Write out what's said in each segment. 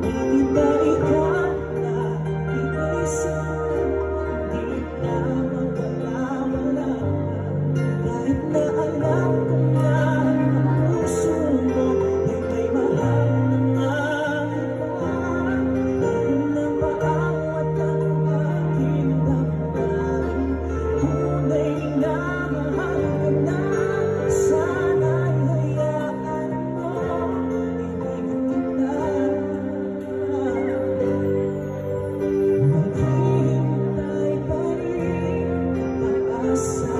Bakit ba ikaw na iisip di na mawala-wala kahit na alam ko na ang puso mo ay may mahal na iba. Dahil na maawat ang aking damdamin, tunay na mahal ko na. Sana'y hayaan mo ibigin kita. Maghihintay pa rin pag-asa.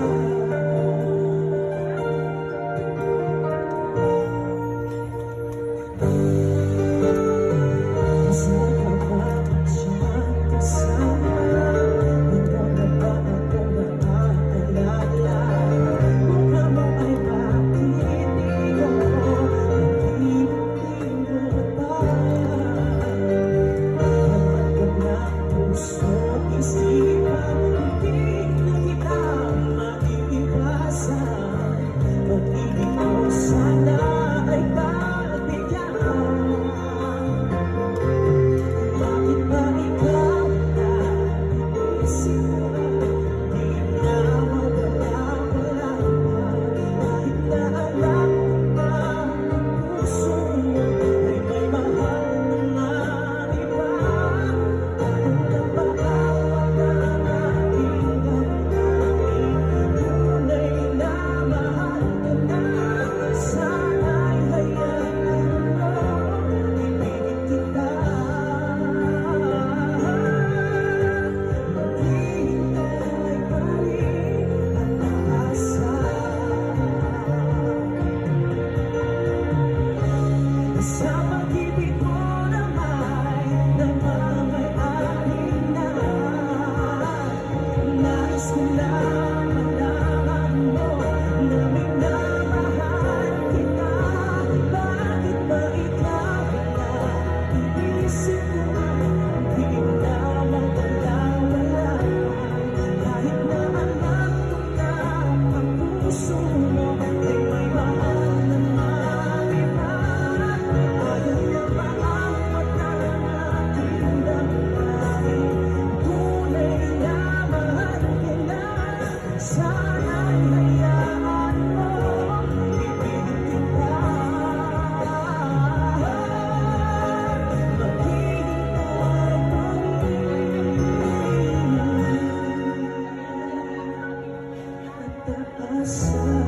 Masaya ka ba siya kasama? Handa ka ba akong maaalala? Mukha mo ay bakit di ko ba? Naman ko na puso isipan, hindi na kita maiiwasan. Pag-ibig ko sana ay pagbigyan. Bakit ba ikaw na iisip di na mawala-wala kahit na alam ko na ang puso mo ay may mahal na iba. Dahil na maawat ang aking damdamin, tunay na mahal ka na. Sana'y hayaan mo ibigin kita. Maghihintay pa rin ang pag-asa. Sa pag-ibig mo na may namamayari na, nais ko lang malaman mo na minamahal kita. Bakit ba ikaw na iisip mo di na mawala-wala kahit na alam ko na ang puso mo ay may mahal na iba. Ayaw na maawat ang aking damdamin, tunay na mahal ka na. Sana'y hayaan mo ibigin kita. Maghihintay pa rin at aasa.